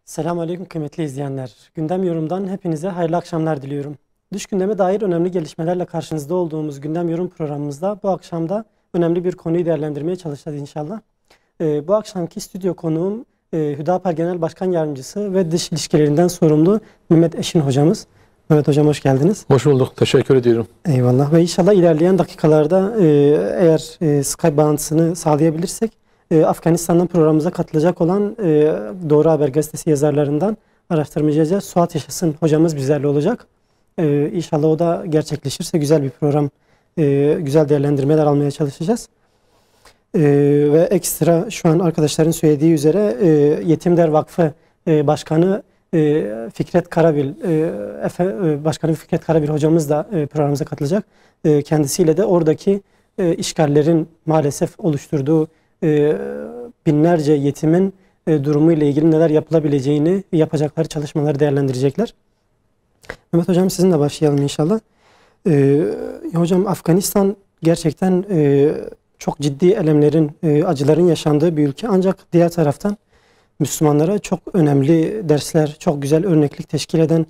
Selamünaleyküm kıymetli izleyenler. Gündem Yorum'dan hepinize hayırlı akşamlar diliyorum. Dış gündeme dair önemli gelişmelerle karşınızda olduğumuz Gündem Yorum programımızda bu akşam da önemli bir konuyu değerlendirmeye çalışacağız inşallah. Bu akşamki stüdyo konuğum Hüdapar Genel Başkan Yardımcısı ve Dış İlişkilerinden sorumlu Mehmet Eşin hocamız. Mehmet hocam hoş geldiniz. Hoş bulduk. Teşekkür ediyorum. Eyvallah ve inşallah ilerleyen dakikalarda eğer Skype bağlantısını sağlayabilirsek Afganistan'dan programımıza katılacak olan Doğru Haber Gazetesi yazarlarından araştırmacı Suat Yaşasın hocamız bizlerle olacak. İnşallah o da gerçekleşirse güzel bir program, güzel değerlendirmeler almaya çalışacağız. Ve ekstra şu an arkadaşların söylediği üzere Yetimler Vakfı Başkanı Fikret Karabil, Başkanı Fikret Karabil hocamız da programımıza katılacak. Kendisiyle de oradaki işgallerin maalesef oluşturduğu binlerce yetimin durumu ile ilgili neler yapılabileceğini, yapacakları çalışmaları değerlendirecekler. Mehmet hocam sizinle başlayalım inşallah. Hocam Afganistan gerçekten çok ciddi elemlerin, acıların yaşandığı bir ülke. Ancak diğer taraftan Müslümanlara çok önemli dersler, çok güzel örneklik teşkil eden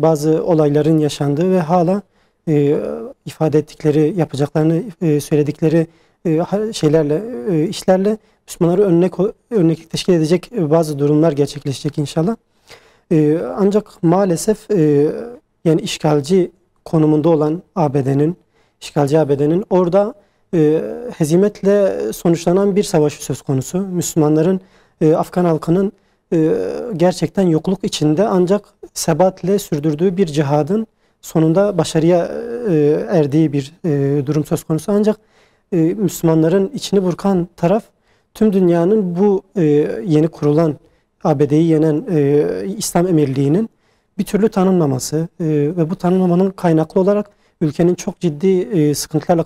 bazı olayların yaşandığı ve hala ifade ettikleri, yapacaklarını söyledikleri şeylerle, işlerle Müslümanları örneklik teşkil edecek bazı durumlar gerçekleşecek inşallah. Ancak maalesef yani işgalci konumunda olan işgalci ABD'nin orada hezimetle sonuçlanan bir savaşı söz konusu. Müslümanların, Afgan halkının gerçekten yokluk içinde ancak sebatle sürdürdüğü bir cihadın sonunda başarıya erdiği bir durum söz konusu. Ancak Müslümanların içini burkan taraf tüm dünyanın bu yeni kurulan ABD'yi yenen İslam Emirliği'nin bir türlü tanınmaması ve bu tanınmamanın kaynaklı olarak ülkenin çok ciddi sıkıntılarla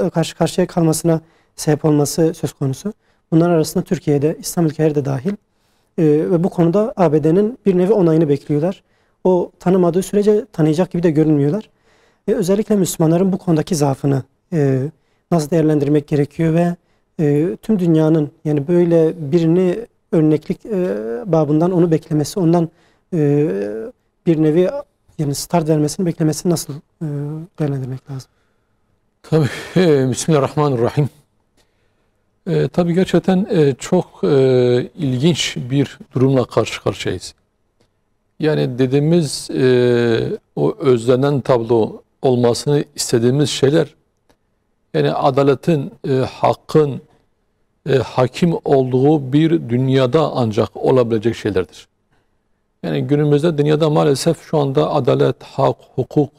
karşı karşıya kalmasına sebep olması söz konusu. Bunlar arasında Türkiye'de, İslam ülkeleri de dahil ve bu konuda ABD'nin bir nevi onayını bekliyorlar. O tanımadığı sürece tanıyacak gibi de görünmüyorlar. Özellikle Müslümanların bu konudaki zaafını nasıl değerlendirmek gerekiyor ve tüm dünyanın yani böyle birini örneklik babından onu beklemesi, ondan bir nevi yani start vermesini beklemesini nasıl değerlendirmek lazım? Tabii. Bismillahirrahmanirrahim. Tabii gerçekten çok ilginç bir durumla karşı karşıyayız. Yani dediğimiz o özlenen tablo olmasını istediğimiz şeyler yani adaletin, hakkın hakim olduğu bir dünyada ancak olabilecek şeylerdir. Yani günümüzde dünyada maalesef şu anda adalet, hak, hukuk,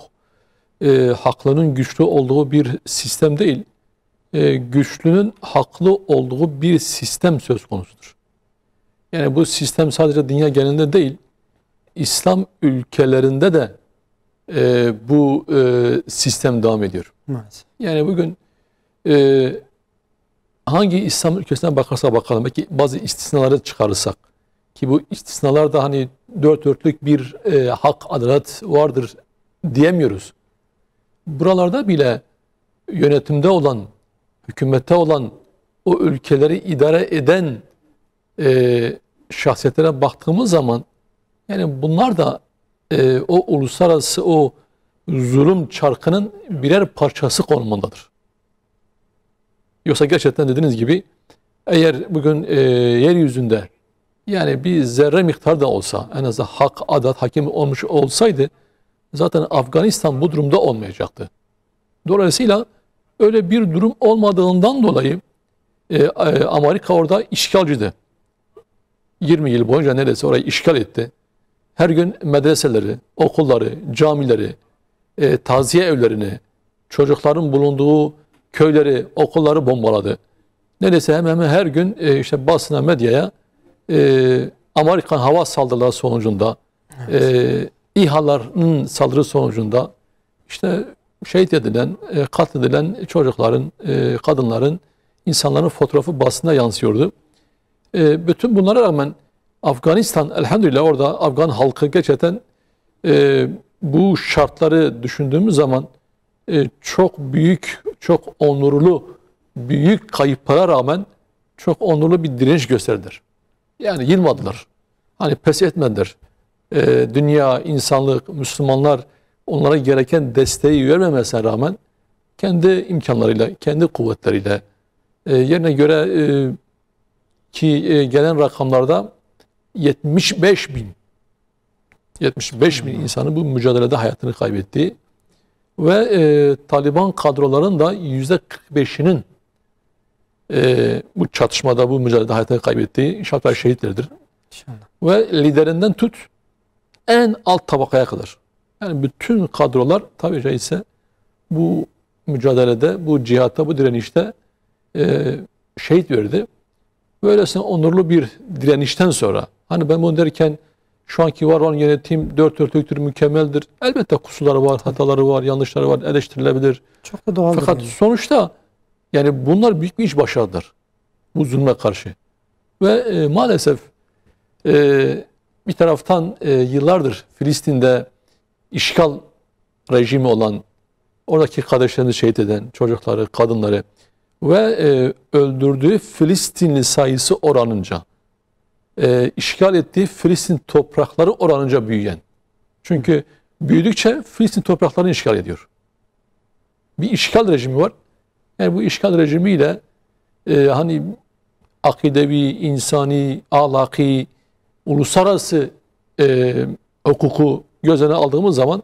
hakların güçlü olduğu bir sistem değil, güçlünün haklı olduğu bir sistem söz konusudur. Yani bu sistem sadece dünya genelinde değil, İslam ülkelerinde de bu sistem devam ediyor. Maalesef. Yani bugün hangi İslam ülkesine bakarsa bakalım, belki bazı istisnaları çıkarırsak, ki bu istisnalar da hani dört dörtlük bir hak, adalet vardır diyemiyoruz. Buralarda bile yönetimde olan, hükümette olan, o ülkeleri idare eden şahsiyetlere baktığımız zaman yani bunlar da o uluslararası o zulüm çarkının birer parçası konumundadır. Yoksa gerçekten dediğiniz gibi eğer bugün yeryüzünde yani bir zerre miktar da olsa en azından hak, adalet hakim olmuş olsaydı zaten Afganistan bu durumda olmayacaktı. Dolayısıyla öyle bir durum olmadığından dolayı Amerika orada işgalciydi. 20 yıl boyunca neredeyse orayı işgal etti. Her gün medreseleri, okulları, camileri, taziye evlerini, çocukların bulunduğu köyleri, okulları bombaladı. Neredeyse hemen hemen her gün işte basına, medyaya Amerikan hava saldırıları sonucunda, İHA'ların saldırı sonucunda işte şehit edilen, katledilen çocukların, kadınların, insanların fotoğrafı basına yansıyordu. Bütün bunlara rağmen Afganistan elhamdülillah orada Afgan halkı gerçekten bu şartları düşündüğümüz zaman çok büyük, çok onurlu, büyük kayıplara rağmen çok onurlu bir direnç gösterdiler. Yani yılmadılar. hani pes etmediler. Dünya, insanlık, Müslümanlar onlara gereken desteği vermemesine rağmen kendi imkanlarıyla, kendi kuvvetleriyle yerine göre gelen rakamlarda 75 bin insanın bu mücadelede hayatını kaybettiği ve Taliban kadroların da %45'inin bu çatışmada, bu mücadelede hayatını kaybettiği inşallah şehitlerdir. İnşallah. Ve liderinden tut en alt tabakaya kadar. Yani bütün kadrolar tabii caizse bu mücadelede, bu cihatta, bu direnişte şehit verdi. Böylesine onurlu bir direnişten sonra, hani ben bunu derken şu anki var olan yönetim dört dörtlüktür, mükemmeldir. Elbette kusurları var, hataları var, yanlışları var, eleştirilebilir. Çok da doğal. Fakat sonuçta yani bunlar büyük bir iş başardılar bu zulme karşı. Ve maalesef bir taraftan yıllardır Filistin'de işgal rejimi olan, oradaki kardeşlerini şehit eden çocukları, kadınları ve öldürdüğü Filistinli sayısı oranınca, işgal ettiği Filistin toprakları oranınca büyüyen. Çünkü büyüdükçe Filistin topraklarını işgal ediyor. Bir işgal rejimi var. Yani bu işgal rejimiyle hani akidevi, insani, ahlaki, uluslararası hukuku göz önüne aldığımız zaman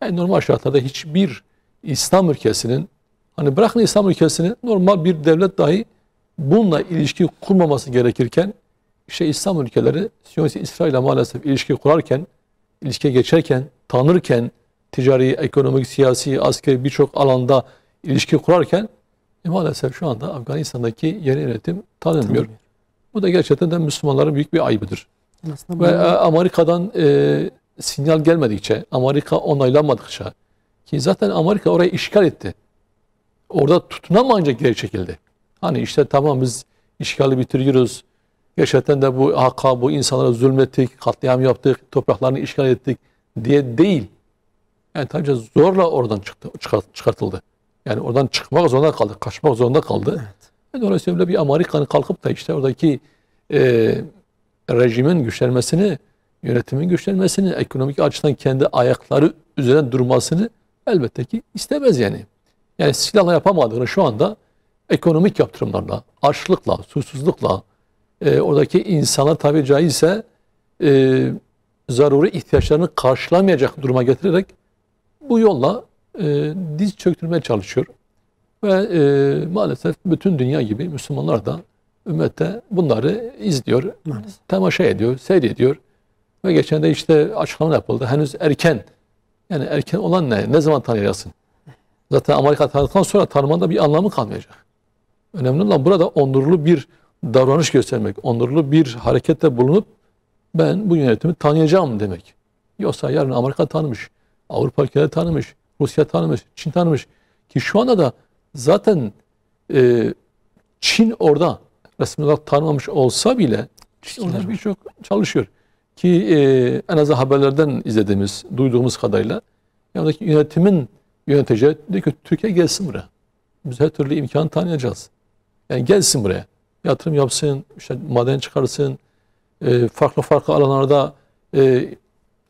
yani normal şartlarda hiçbir İslam ülkesinin, hani bırakın İslam ülkesini, normal bir devlet dahi bununla ilişki kurmaması gerekirken işte İslam ülkeleri Siyonist İsrail'le maalesef ilişki kurarken, ilişkiye geçerken, tanırken, ticari, ekonomik, siyasi, askeri birçok alanda ilişki kurarken maalesef şu anda Afganistan'daki yeni yönetim tanınmıyor. Bu da gerçekten de Müslümanların büyük bir ayıbıdır. Ve Amerika'dan sinyal gelmedikçe, Amerika onaylanmadıkça, ki zaten Amerika orayı işgal etti. Orada tutunamayınca geri çekildi. Hani işte tamam biz işgali bitiriyoruz. Gerçekten de bu hakka, bu insanlara zulmettik, katliam yaptık, topraklarını işgal ettik diye değil. Yani tabii zorla oradan çıkartıldı. Yani oradan çıkmak zorunda kaldı, kaçmak zorunda kaldı. Evet. Dolayısıyla bir Amerika'nın kalkıp da işte oradaki rejimin güçlenmesini, yönetimin güçlenmesini, ekonomik açıdan kendi ayakları üzerine durmasını elbette ki istemez yani. Yani silahla yapamadığını şu anda ekonomik yaptırımlarla, açlıkla, susuzlukla, oradaki insana tabi caizse zaruri ihtiyaçlarını karşılamayacak duruma getirerek bu yolla diz çöktürmeye çalışıyor. Ve maalesef bütün dünya gibi Müslümanlar da ümmette bunları izliyor, temaşa ediyor, seyrediyor. Ve geçen de işte açıklama yapıldı. Henüz erken. Yani erken olan ne? Ne zaman tanıyacaksın? Zaten Amerika tanıdıktan sonra tanımanda bir anlamı kalmayacak. Önemli olan burada onurlu bir davranış göstermek, onurlu bir harekette bulunup ben bu yönetimi tanıyacağım demek. Yoksa yarın Amerika tanımış, Avrupa ülkeleri tanımış, Rusya tanımış, Çin tanımış. Ki şu anda da zaten Çin orada resmi olarak tanımamış olsa bile orada birçok çalışıyor. Ki en azından haberlerden izlediğimiz, duyduğumuz kadarıyla oradaki yönetimin yöneteceği diyor ki Türkiye gelsin buraya. Biz her türlü imkanı tanıyacağız. Yani gelsin buraya. Yatırım yapsın, işte maden çıkarsın, farklı alanlarda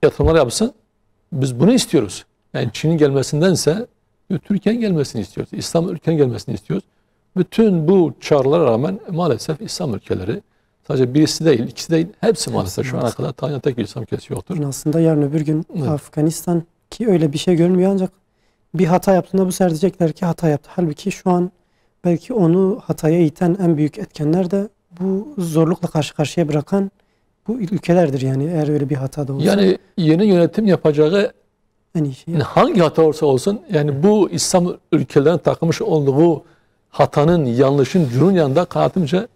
yatırımlar yapsın. Biz bunu istiyoruz. Yani Çin'in gelmesindense Türkiye'nin gelmesini istiyoruz. İslam ülkenin gelmesini istiyoruz. Bütün bu çağrılara rağmen maalesef İslam ülkeleri sadece birisi değil, ikisi değil, hepsi maalesef şu ana kadar tanıyan tek bir İslam ülkesi yoktur. Aslında yarın öbür gün Afganistan ki öyle bir şey görmüyor ancak bir hata yaptığında bu sefer diyecekler ki hata yaptı. Halbuki şu an belki onu hataya iten en büyük etkenler de bu zorlukla karşı karşıya bırakan bu ülkelerdir yani eğer öyle bir hata da olsa. Yani yeni yönetim yapacağı en iyi şey. Yani hangi hata olursa olsun yani bu İslam ülkelerinin takmış olduğu hatanın, yanlışın, cürün yanında kanaatimce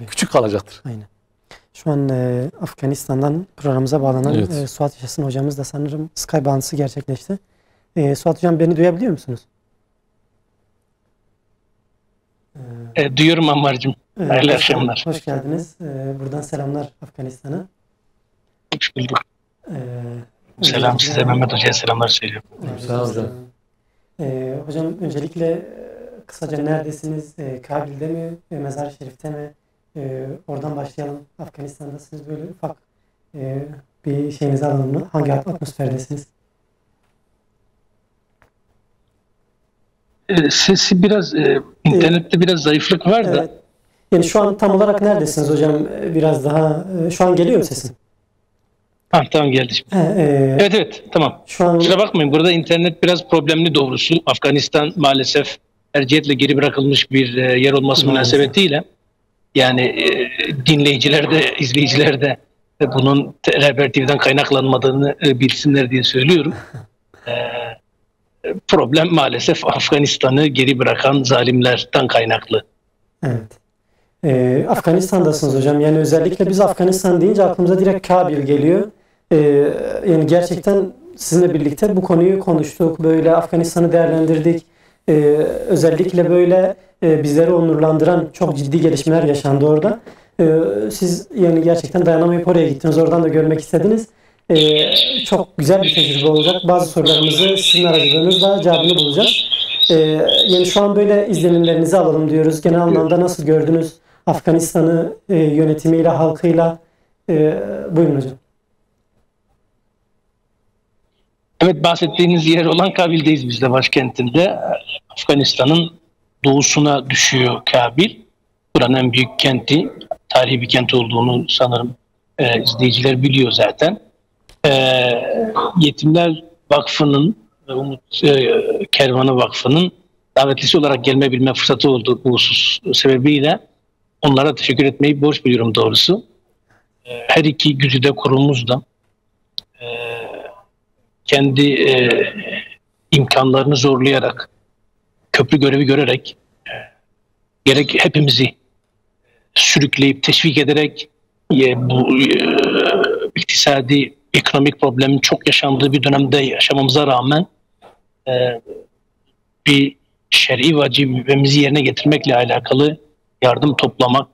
küçük kalacaktır. Aynen. Şu an Afganistan'dan programımıza bağlanan Suat Yaşasın hocamız da sanırım Skype bağlantısı gerçekleşti. Suat hocam beni duyabiliyor musunuz? Duyuyorum Ammar'cığım. Hayırlı akşamlar. Hoş geldiniz. Buradan selamlar Afganistan'a. Hoş bulduk. Selam size, Mehmet Hoca'ya selamlar söylüyorum. Selam hocam. Hocam öncelikle kısaca neredesiniz? Kabil'de mi? Mezar-ı Şerif'te mi? Oradan başlayalım. Afganistan'dasınız. Böyle ufak Bir şeyinizi alalım mı? Hangi atmosferdesiniz? Sesi biraz internette biraz zayıflık var da. Evet. Yani şu an tam olarak neredesiniz hocam? Biraz daha şu an geliyor mu sesim? Tamam geldi şimdi. Evet tamam. Şu an Kusura bakmayın, burada internet biraz problemli doğrusu. Afganistan maalesef tercihetle geri bırakılmış bir yer olması münasebetiyle yani dinleyiciler de izleyiciler de bunun Rehber TV'den kaynaklanmadığını bilsinler diye söylüyorum. Problem maalesef Afganistan'ı geri bırakan zalimlerden kaynaklı. evet. Afganistan'dasınız hocam. Yani özellikle biz Afganistan deyince aklımıza direkt Kabil geliyor. Yani gerçekten sizinle birlikte bu konuyu konuştuk. Böyle Afganistan'ı değerlendirdik. Özellikle böyle bizleri onurlandıran çok ciddi gelişmeler yaşandı orada. Siz yani gerçekten dayanamayıp oraya gittiniz. Oradan da görmek istediniz. Çok güzel bir tecrübe olacak. Bazı sorularımızı sizin aracılığınızla cevabını bulacağız. Yani şu an böyle izlenimlerinizi alalım diyoruz. Genel anlamda nasıl gördünüz Afganistan'ı yönetimiyle, halkıyla? Buyurun hocam. Evet, bahsettiğiniz yer olan Kabil'deyiz biz de, başkentinde. Afganistan'ın doğusuna düşüyor Kabil. Buranın en büyük kenti, tarihi bir kent olduğunu sanırım izleyiciler biliyor zaten. Yetimler Vakfı'nın, Umut Kervanı Vakfı'nın davetlisi olarak gelme bilme fırsatı oldu bu husus sebebiyle. Onlara teşekkür etmeyi borç biliyorum doğrusu. Her iki güzide kurumumuz da kendi imkanlarını zorlayarak, köprü görevi görerek, gerek hepimizi sürükleyip teşvik ederek bu iktisadi, ekonomik problemin çok yaşandığı bir dönemde yaşamamıza rağmen bir şer'i vacibimizi yerine getirmekle alakalı yardım toplamakla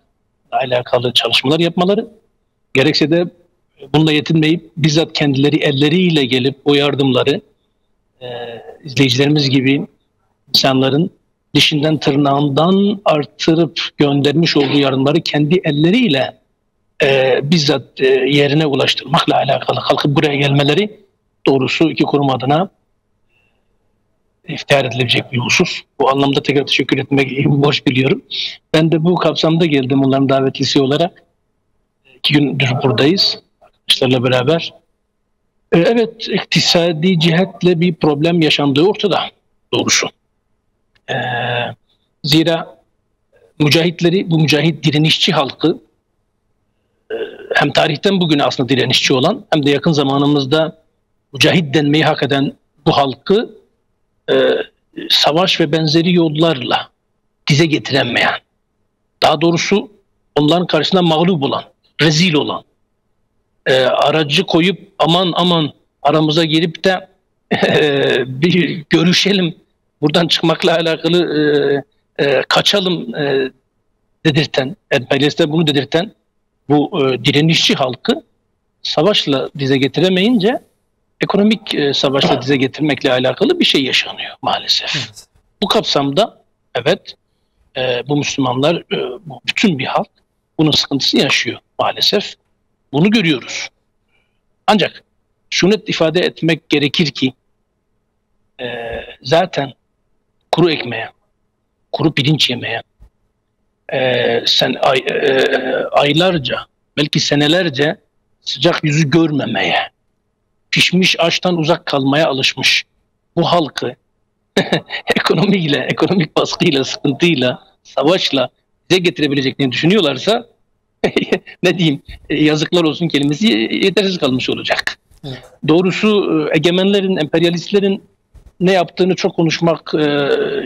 alakalı çalışmalar yapmaları, gerekse de bununla yetinmeyip bizzat kendileri elleriyle gelip o yardımları izleyicilerimiz gibi insanların dişinden tırnağından artırıp göndermiş olduğu yardımları kendi elleriyle bizzat yerine ulaştırmakla alakalı kalkıp buraya gelmeleri doğrusu iki kurum adına iftihar edilebilecek bir husus. Bu anlamda tekrar teşekkür etmek borç biliyorum. Ben de bu kapsamda geldim onların davetlisi olarak. 2 gündür buradayız arkadaşlarla beraber. Evet, iktisadi cihetle bir problem yaşandığı ortada doğrusu. Zira mücahitleri, bu mücahit direnişçi halkı hem tarihten bugüne aslında direnişçi olan hem de yakın zamanımızda mücahit denmeyi hak eden bu halkı savaş ve benzeri yollarla dize getiremeyen, daha doğrusu onların karşısında mağlup olan, rezil olan, aracı koyup aman aramıza gelip de bir görüşelim, buradan çıkmakla alakalı kaçalım dedirten, emperyalistler bunu dedirten bu direnişçi halkı savaşla dize getiremeyince ekonomik savaşla dize getirmekle alakalı bir şey yaşanıyor maalesef. Evet. Bu kapsamda evet bu Müslümanlar, bu bütün bir halk bunun sıkıntısını yaşıyor maalesef. Bunu görüyoruz. Ancak şunu net ifade etmek gerekir ki zaten kuru ekmeğe, kuru pirinç yemeye, aylarca, belki senelerce sıcak yüzü görmemeye, pişmiş aştan uzak kalmaya alışmış bu halkı ekonomiyle, ekonomik baskıyla, sıkıntıyla, savaşla bize getirebileceklerini düşünüyorlarsa ne diyeyim, yazıklar olsun kelimesi yetersiz kalmış olacak. Evet. Doğrusu egemenlerin, emperyalistlerin ne yaptığını çok konuşmak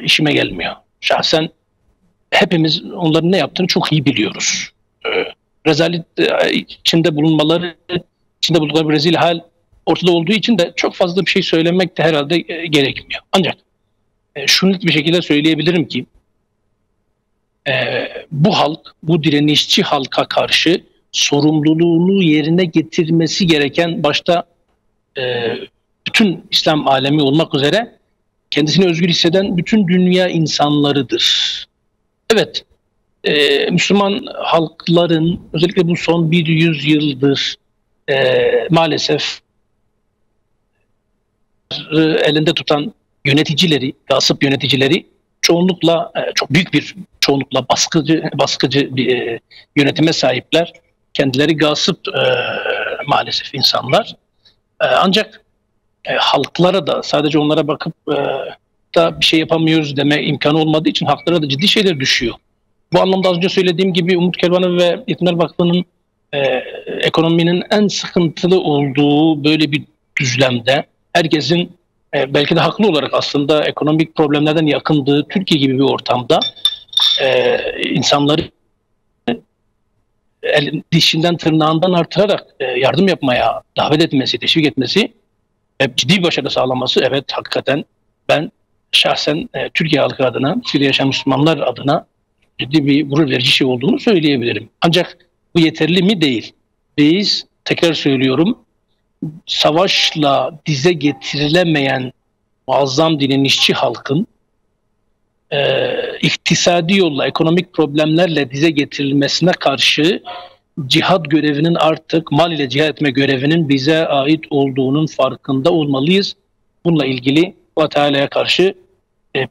işime gelmiyor. Şahsen hepimiz onların ne yaptığını çok iyi biliyoruz. Rezalet içinde bulundukları bir rezil hal ortada olduğu için de çok fazla bir şey söylemek de herhalde gerekmiyor. Ancak şunu bir şekilde söyleyebilirim ki bu halk, bu direnişçi halka karşı sorumluluğunu yerine getirmesi gereken başta bütün İslam alemi olmak üzere kendisini özgür hisseden bütün dünya insanlarıdır. Evet, Müslüman halkların özellikle bu son 100 yıldır maalesef elinde tutan yöneticileri, gasp yöneticileri çoğunlukla, çok büyük bir çoğunlukla baskıcı bir yönetime sahipler. Kendileri gasp maalesef insanlar. Ancak halklara da sadece onlara bakıp da bir şey yapamıyoruz deme imkanı olmadığı için halklara da ciddi şeyler düşüyor. Bu anlamda az önce söylediğim gibi Umut Kervanı ve Yetimler Vakfı'nın ekonominin en sıkıntılı olduğu böyle bir düzlemde herkesin belki de haklı olarak aslında ekonomik problemlerden yakındığı Türkiye gibi bir ortamda insanları dişinden tırnağından artırarak yardım yapmaya davet etmesi, teşvik etmesi, ciddi bir başarı sağlaması, evet hakikaten ben şahsen Türkiye halkı adına, Suriye yaşayan Müslümanlar adına ciddi bir gurur verici şey olduğunu söyleyebilirim. Ancak bu yeterli mi? Değil. Biz, tekrar söylüyorum, savaşla dize getirilemeyen muazzam direnişçi halkın iktisadi yolla, ekonomik problemlerle dize getirilmesine karşı cihad görevinin artık mal ile cihad etme görevinin bize ait olduğunun farkında olmalıyız. Bununla ilgili Allah Teala'ya karşı,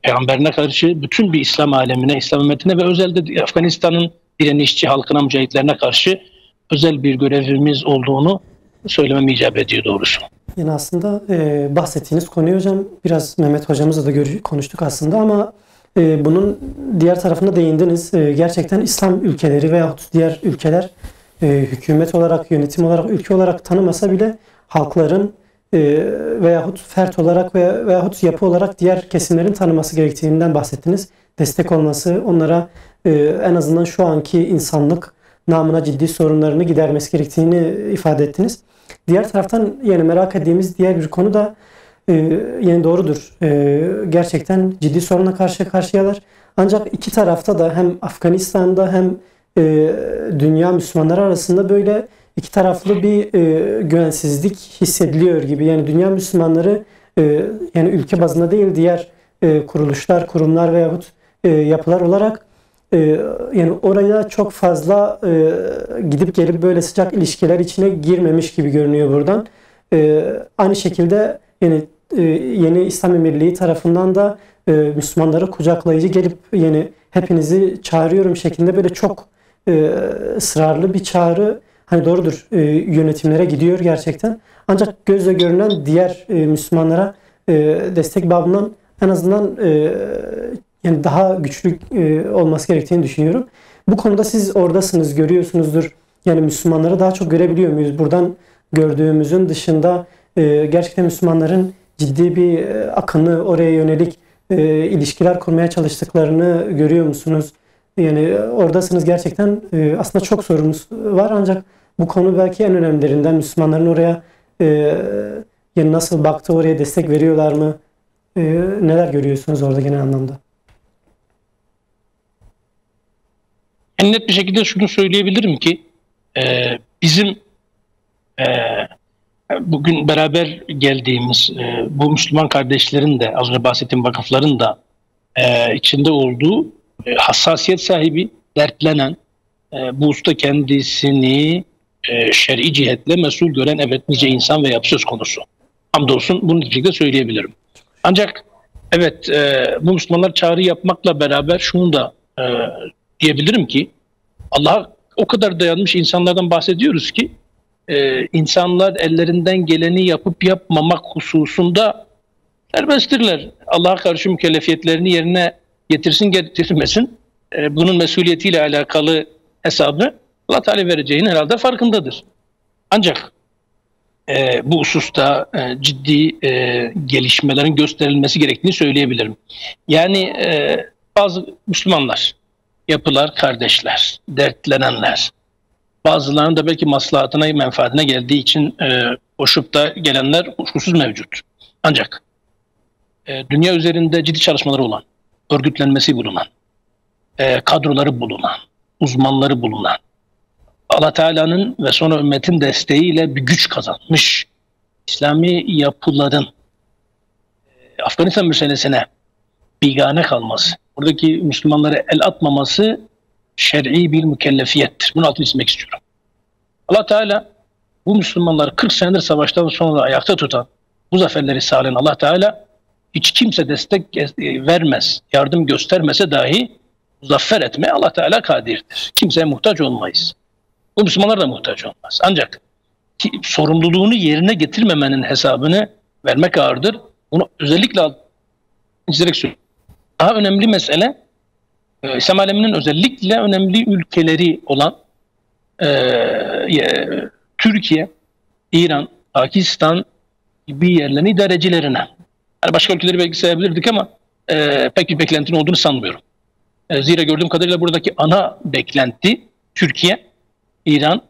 peygamberine karşı, bütün bir İslam alemine, İslam ümmetine ve özellikle Afganistan'ın direnişçi halkına, mücahitlerine karşı özel bir görevimiz olduğunu söylemem icap ediyor doğrusu. Yani aslında bahsettiğiniz konuyu hocam biraz Mehmet hocamızla da konuştuk aslında ama bunun diğer tarafına değindiniz. Gerçekten İslam ülkeleri veyahut diğer ülkeler hükümet olarak, yönetim olarak, ülke olarak tanımasa bile halkların veyahut fert olarak veyahut yapı olarak diğer kesimlerin tanıması gerektiğinden bahsettiniz. Destek olması, onlara en azından şu anki insanlık namına ciddi sorunlarını gidermesi gerektiğini ifade ettiniz. Diğer taraftan yani merak ettiğimiz diğer bir konu da yani doğrudur. Gerçekten ciddi sorunla karşı karşıyalar. Ancak iki tarafta da hem Afganistan'da hem dünya Müslümanları arasında böyle iki taraflı bir güvensizlik hissediliyor gibi. Yani dünya Müslümanları yani ülke bazında değil diğer kuruluşlar, kurumlar veyahut yapılar olarak yani oraya çok fazla gidip gelip böyle sıcak ilişkiler içine girmemiş gibi görünüyor buradan. Aynı şekilde yani yeni İslam Emirliği tarafından da Müslümanları kucaklayıcı gelip yani hepinizi çağırıyorum şeklinde böyle çok ısrarlı bir çağrı hani doğrudur yönetimlere gidiyor gerçekten. Ancak gözle görünen diğer Müslümanlara destek babından en azından yani daha güçlü olması gerektiğini düşünüyorum. Bu konuda siz oradasınız, görüyorsunuzdur. Yani Müslümanları daha çok görebiliyor muyuz? Buradan gördüğümüzün dışında gerçekten Müslümanların ciddi bir akını oraya yönelik ilişkiler kurmaya çalıştıklarını görüyor musunuz? Yani oradasınız gerçekten aslında çok sorunuz var ancak bu konu belki en önemlilerinden. Müslümanların oraya yani nasıl baktı, oraya destek veriyorlar mı? Neler görüyorsunuz orada genel anlamda? En net bir şekilde şunu söyleyebilirim ki bizim bugün beraber geldiğimiz bu Müslüman kardeşlerin de az önce bahsettiğim vakıfların da içinde olduğu hassasiyet sahibi, dertlenen, bu usta kendisini şer'i cihetle mesul gören evet nice insan ve yapı söz konusu. Hamdolsun bunu bir şekilde söyleyebilirim. Ancak evet bu Müslümanlar çağrı yapmakla beraber şunu da diyebilirim ki Allah'a o kadar dayanmış insanlardan bahsediyoruz ki insanlar ellerinden geleni yapıp yapmamak hususunda serbesttirler. Allah'a karşı mükellefiyetlerini yerine getirsin getirmesin. Bunun mesuliyetiyle alakalı hesabı Allah Teala vereceğinin herhalde farkındadır. Ancak bu hususta ciddi gelişmelerin gösterilmesi gerektiğini söyleyebilirim. Yani bazı Müslümanlar, yapılar, kardeşler, dertlenenler, bazılarının da belki maslahatına, menfaatine geldiği için koşup da gelenler kuşkusuz mevcut. Ancak dünya üzerinde ciddi çalışmaları olan, örgütlenmesi bulunan, kadroları bulunan, uzmanları bulunan, Allah Teala'nın ve sonra ümmetin desteğiyle bir güç kazanmış İslami yapıların Afganistan meselesine bigane kalması, buradaki Müslümanlara el atmaması şer'i bir mükellefiyettir. Bunu altını çizmek istiyorum. Allah Teala bu Müslümanlar 40 senedir savaştan sonra ayakta tutan, bu zaferleri sağlayan Allah Teala hiç kimse destek vermez, yardım göstermese dahi zafer etmeye Allah Teala kadirdir. Kimseye muhtaç olmayız. Bu Müslümanlar da muhtaç olmaz. Ancak sorumluluğunu yerine getirmemenin hesabını vermek ağırdır. Bunu özellikle çizerek söylüyorum. Daha önemli mesele, İslam aleminin özellikle önemli ülkeleri olan Türkiye, İran, Pakistan gibi yerlerin idarecilerine. Yani başka ülkeleri belki sayabilirdik ama pek bir beklentinin olduğunu sanmıyorum. Zira gördüğüm kadarıyla buradaki ana beklenti Türkiye, İran,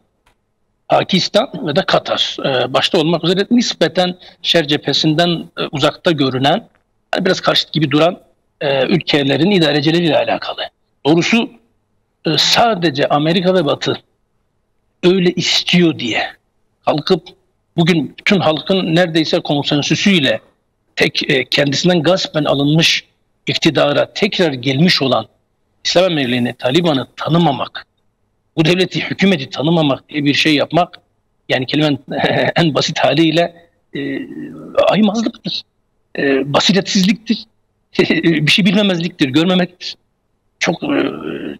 Pakistan ve de Katar. Başta olmak üzere nispeten şer cephesinden uzakta görünen, yani biraz karşıt gibi duran ülkelerin idarecileriyle alakalı. Doğrusu sadece Amerika ve Batı öyle istiyor diye kalkıp bugün bütün halkın neredeyse konsensüsüyle kendisinden gaspen alınmış iktidara tekrar gelmiş olan İslam Emirliğini, Taliban'ı tanımamak, bu devleti, hükümeti tanımamak diye bir şey yapmak, yani kelimenin en basit haliyle aymazlıktır, basiretsizliktir, bir şey bilmemezliktir, görmemektir.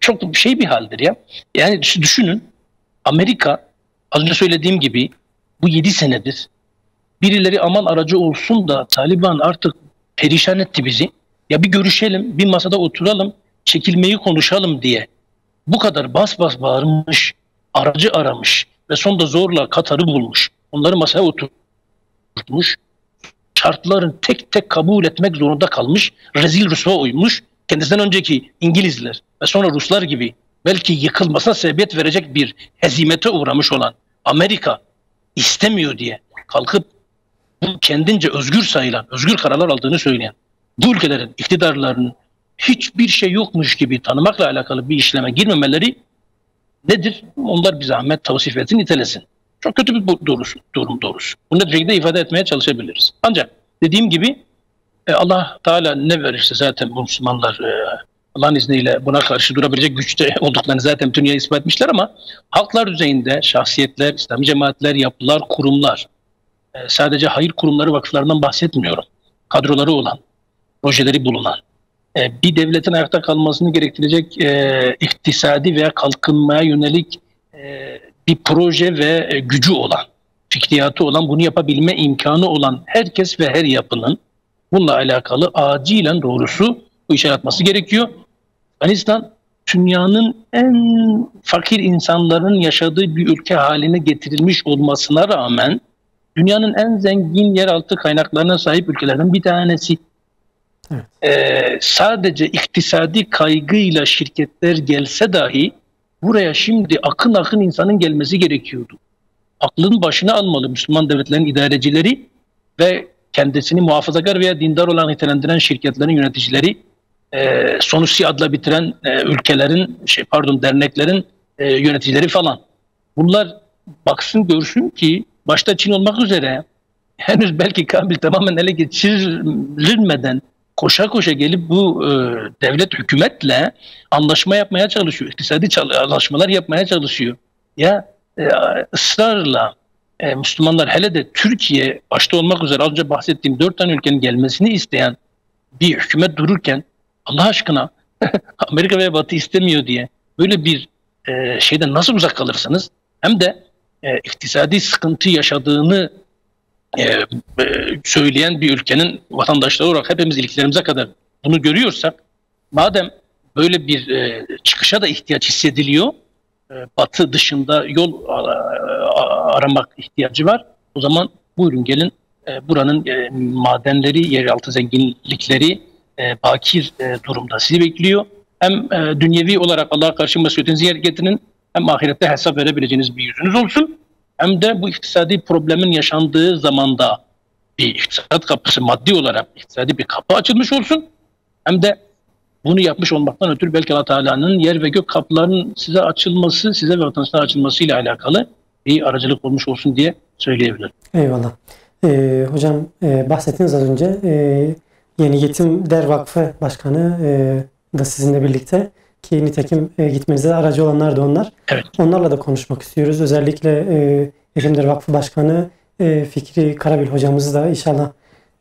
Çok şey bir haldir ya. Yani düşünün, Amerika az önce söylediğim gibi bu 7 senedir birileri aman aracı olsun da Taliban artık perişan etti bizi. Ya bir görüşelim, bir masada oturalım, çekilmeyi konuşalım diye bu kadar bas bas bağırmış, aracı aramış ve sonunda zorla Katar'ı bulmuş. Onları masaya oturtmuş. Şartların tek tek kabul etmek zorunda kalmış. Rezil rüsva uymuş. Kendisinden önceki İngilizler ve sonra Ruslar gibi belki yıkılmasına sebebiyet verecek bir hezimete uğramış olan Amerika istemiyor diye kalkıp bu kendince özgür sayılan, özgür kararlar aldığını söyleyen bu ülkelerin iktidarlarının hiçbir şey yokmuş gibi tanımakla alakalı bir işleme girmemeleri nedir? Onlar bir zahmet tavsif etsin, nitelesin. Çok kötü bir durum doğrusu. Bunu da şekilde ifade etmeye çalışabiliriz. Ancak dediğim gibi Allah Teala ne verirse zaten bu Müslümanlar Allah'ın izniyle buna karşı durabilecek güçte olduklarını zaten dünyaya ispat etmişler ama halklar düzeyinde şahsiyetler, İslami cemaatler, yapılar, kurumlar, sadece hayır kurumları, vakıflarından bahsetmiyorum. Kadroları olan, projeleri bulunan, bir devletin ayakta kalmasını gerektirecek iktisadi veya kalkınmaya yönelik bir proje ve gücü olan, fikriyatı olan, bunu yapabilme imkanı olan herkes ve her yapının bununla alakalı acilen doğrusu bu işe atması gerekiyor. Afganistan dünyanın en fakir insanların yaşadığı bir ülke haline getirilmiş olmasına rağmen dünyanın en zengin yeraltı kaynaklarına sahip ülkelerden bir tanesi. Evet. Sadece iktisadi kaygıyla şirketler gelse dahi buraya şimdi akın akın insanın gelmesi gerekiyordu. Aklın başına almalı Müslüman devletlerin idarecileri ve kendisini muhafazakar veya dindar olan nitelendiren şirketlerin yöneticileri, Sonusi adla bitiren ülkelerin, derneklerin yöneticileri falan. Bunlar baksın görsün ki başta Çin olmak üzere henüz belki Kabil tamamen ele geçirilmeden koşa koşa gelip bu devlet hükümetle anlaşma yapmaya çalışıyor. İktisadi anlaşmalar yapmaya çalışıyor. Ya ısrarla Müslümanlar, hele de Türkiye başta olmak üzere az önce bahsettiğim 4 tane ülkenin gelmesini isteyen bir hükümet dururken Allah aşkına Amerika ve Batı istemiyor diye böyle bir şeyden nasıl uzak kalırsınız? Hem de iktisadi sıkıntı yaşadığını söyleyen bir ülkenin vatandaşları olarak hepimiz iliklerimize kadar bunu görüyorsak, madem böyle bir çıkışa da ihtiyaç hissediliyor, Batı dışında yol aramak ihtiyacı var. O zaman buyurun gelin, buranın madenleri, yeraltı zenginlikleri bakir durumda sizi bekliyor. Hem dünyevi olarak Allah'a karşı mesuliyetinizi yer getirin, hem ahirette hesap verebileceğiniz bir yüzünüz olsun. Hem de bu iktisadi problemin yaşandığı zamanda bir iktisat kapısı, maddi olarak iktisadi bir kapı açılmış olsun. Hem de bunu yapmış olmaktan ötürü belki Allah Teala'nın yer ve gök kapılarının size açılması, size ve vatandaşlara açılmasıyla alakalı bir aracılık olmuş olsun diye söyleyebilirim. Eyvallah. Hocam bahsettiniz az önce. Yeni Yetim Der Vakfı Başkanı da sizinle birlikte, ki nitekim gitmenize aracı olanlar da onlar. Evet. Onlarla da konuşmak istiyoruz. Özellikle Yetimler Vakfı Başkanı Fikri Karabil hocamız da inşallah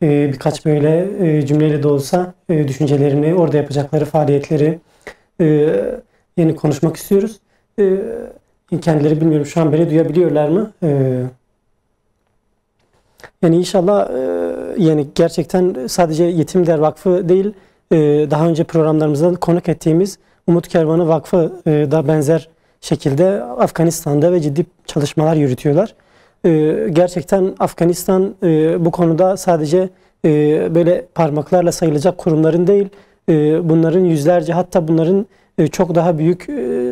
birkaç böyle cümleyle de olsa düşüncelerini, orada yapacakları faaliyetleri yeni konuşmak istiyoruz. Kendileri bilmiyorum şu an beni duyabiliyorlar mı? Yani inşallah yani gerçekten sadece Yetimler Vakfı değil, daha önce programlarımızda konuk ettiğimiz Umut Kervanı Vakfı da benzer şekilde Afganistan'da ve ciddi çalışmalar yürütüyorlar. Gerçekten Afganistan bu konuda sadece böyle parmaklarla sayılacak kurumların değil, bunların yüzlerce, hatta bunların çok daha büyük,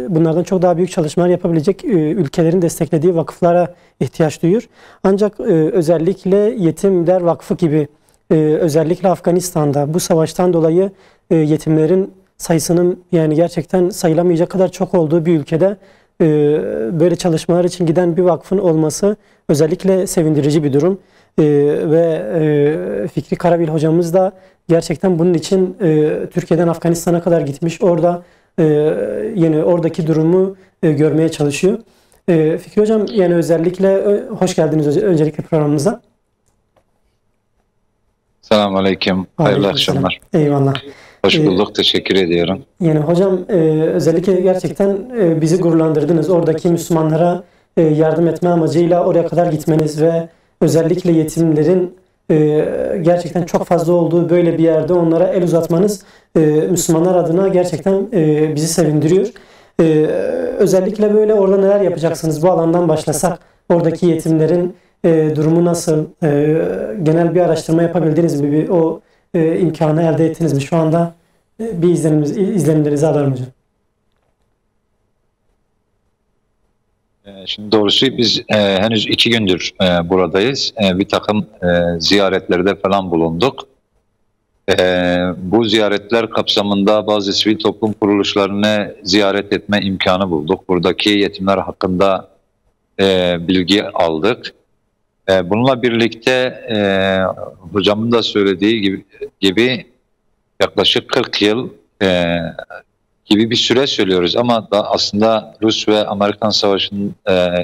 bunlardan çok daha büyük çalışmalar yapabilecek ülkelerin desteklediği vakıflara ihtiyaç duyuyor. Ancak özellikle Yetimler Vakfı gibi özellikle Afganistan'da bu savaştan dolayı yetimlerin sayısının yani gerçekten sayılamayacak kadar çok olduğu bir ülkede böyle çalışmalar için giden bir vakfın olması özellikle sevindirici bir durum. Ve Fikri Karabil hocamız da gerçekten bunun için Türkiye'den Afganistan'a kadar gitmiş. Orada yani oradaki durumu görmeye çalışıyor. Fikri hocam yani özellikle hoş geldiniz öncelikle programımıza. Selamun Aleyküm. Hayırlı akşamlar. Eyvallah. Hoş bulduk. Teşekkür ediyorum. Yani hocam özellikle gerçekten bizi gururlandırdınız. Oradaki Müslümanlara yardım etme amacıyla oraya kadar gitmeniz ve özellikle yetimlerin gerçekten çok fazla olduğu böyle bir yerde onlara el uzatmanız Müslümanlar adına gerçekten bizi sevindiriyor. Özellikle böyle orada neler yapacaksınız? Bu alandan başlasak oradaki yetimlerin durumu nasıl? Genel bir araştırma yapabildiniz mi? O imkanı elde ettiniz mi? Şu anda bir izlenimlerinizi alırım hocam. Şimdi doğrusu biz henüz 2 gündür buradayız. Bir takım ziyaretlerde falan bulunduk. Bu ziyaretler kapsamında bazı sivil toplum kuruluşlarını ziyaret etme imkanı bulduk. Buradaki yetimler hakkında bilgi aldık. Bununla birlikte hocamın da söylediği gibi yaklaşık 40 yıl gibi bir süre söylüyoruz ama da aslında Rus ve Amerikan Savaşı'nın